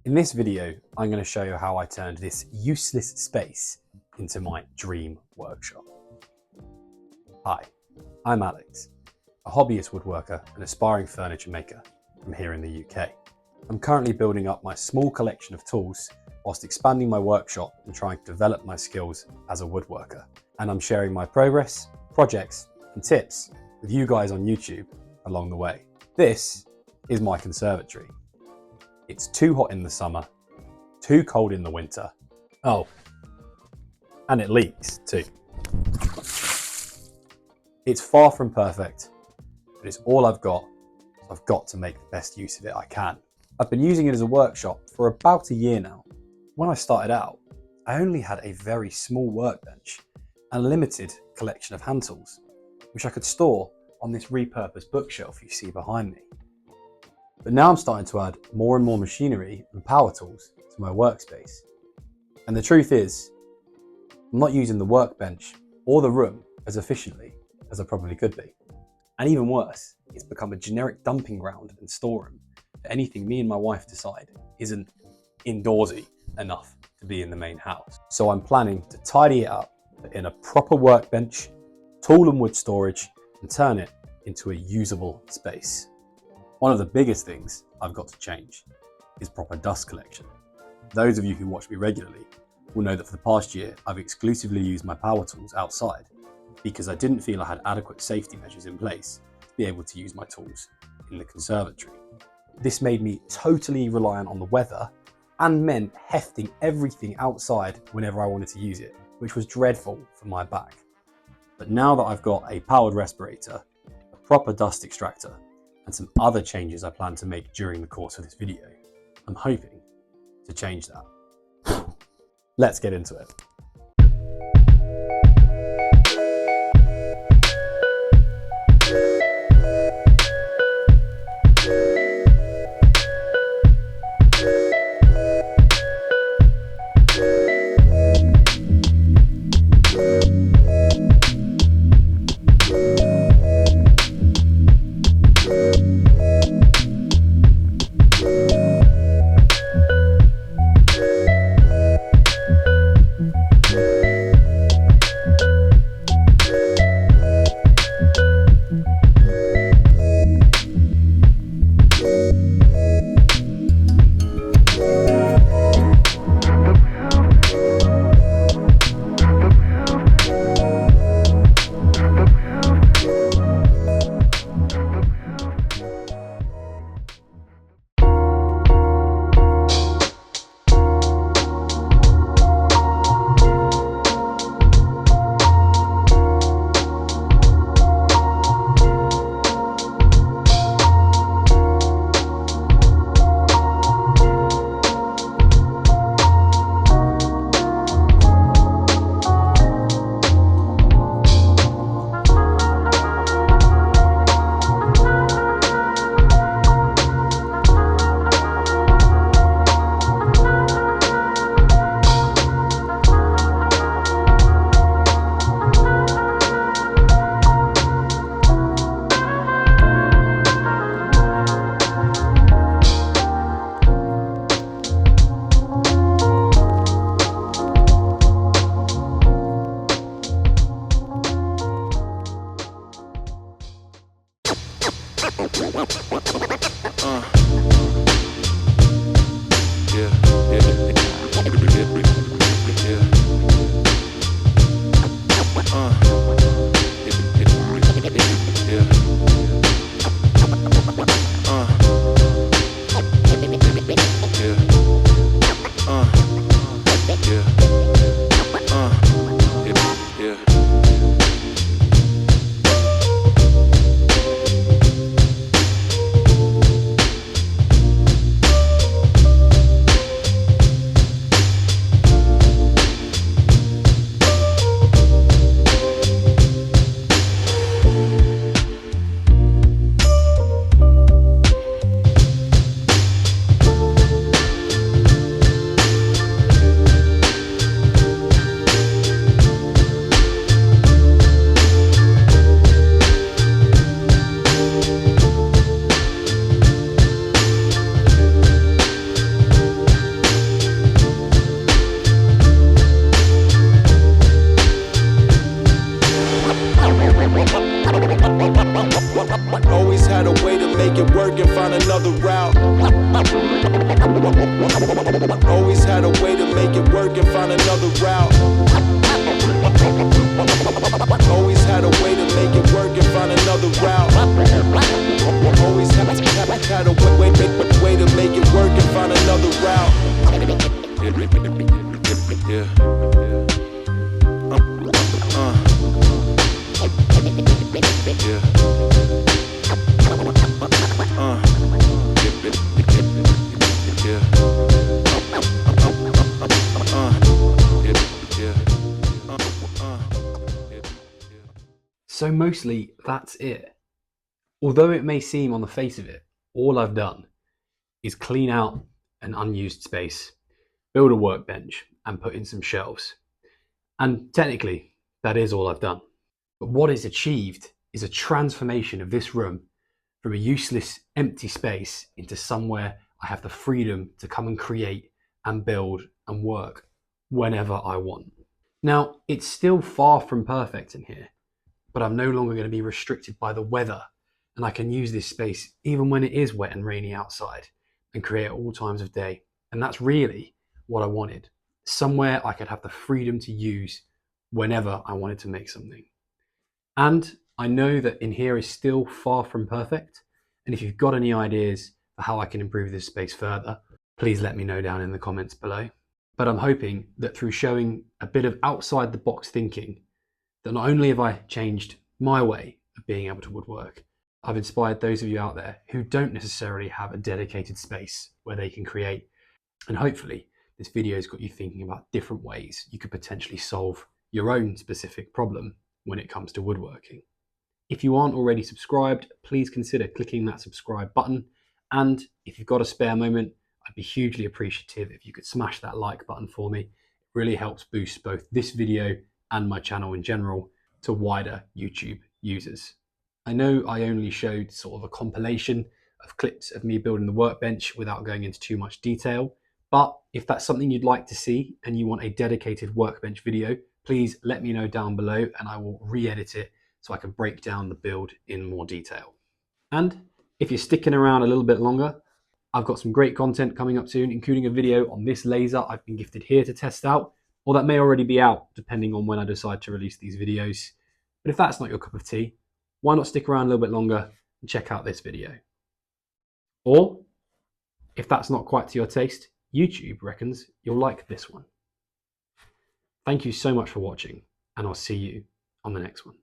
In this video, I'm going to show you how I turned this useless space into my dream workshop. Hi, I'm Alex, a hobbyist woodworker and aspiring furniture maker from here in the UK. I'm currently building up my small collection of tools whilst expanding my workshop and trying to develop my skills as a woodworker. And I'm sharing my progress, projects and tips with you guys on YouTube along the way. This is my conservatory. It's too hot in the summer, too cold in the winter. Oh, and it leaks too. It's far from perfect, but it's all I've got, so I've got to make the best use of it I can. I've been using it as a workshop for about a year now. When I started out, I only had a very small workbench and a limited collection of hand tools, which I could store on this repurposed bookshelf you see behind me. But now I'm starting to add more and more machinery and power tools to my workspace. And the truth is, I'm not using the workbench or the room as efficiently as I probably could be. And even worse, it's become a generic dumping ground and storeroom for anything me and my wife decide isn't indoorsy enough to be in the main house. So I'm planning to tidy it up, put in a proper workbench, tool and wood storage, and turn it into a usable space. One of the biggest things I've got to change is proper dust collection. Those of you who watch me regularly will know that for the past year, I've exclusively used my power tools outside because I didn't feel I had adequate safety measures in place to be able to use my tools in the conservatory. This made me totally reliant on the weather and meant hefting everything outside whenever I wanted to use it, which was dreadful for my back. But now that I've got a powered respirator, a proper dust extractor, and some other changes I plan to make during the course of this video, I'm hoping to change that. Let's get into it. Always had a way to make it work and find another route. Always had a way to make it work and find another route. Always had a way to make it work and find another route. Yeah. So mostly that's it. Although it may seem on the face of it, all I've done is clean out an unused space, build a workbench and put in some shelves. And technically that is all I've done. But what is achieved is a transformation of this room from a useless empty space into somewhere I have the freedom to come and create and build and work whenever I want. Now, it's still far from perfect in here, but I'm no longer going to be restricted by the weather, and I can use this space even when it is wet and rainy outside and create at all times of day. And that's really what I wanted. Somewhere I could have the freedom to use whenever I wanted to make something. And I know that in here is still far from perfect. And if you've got any ideas for how I can improve this space further, please let me know down in the comments below. But I'm hoping that through showing a bit of outside the box thinking, that not only have I changed my way of being able to woodwork, I've inspired those of you out there who don't necessarily have a dedicated space where they can create. And hopefully this video has got you thinking about different ways you could potentially solve your own specific problem when it comes to woodworking. If you aren't already subscribed, please consider clicking that subscribe button. And if you've got a spare moment, I'd be hugely appreciative if you could smash that like button for me. It really helps boost both this video and my channel in general to wider YouTube users. I know I only showed sort of a compilation of clips of me building the workbench without going into too much detail, but if that's something you'd like to see and you want a dedicated workbench video, please let me know down below and I will re-edit it so I can break down the build in more detail. And if you're sticking around a little bit longer, I've got some great content coming up soon, including a video on this laser I've been gifted here to test out, or that may already be out depending on when I decide to release these videos. But if that's not your cup of tea, why not stick around a little bit longer and check out this video? Or if that's not quite to your taste, YouTube reckons you'll like this one. Thank you so much for watching, and I'll see you on the next one.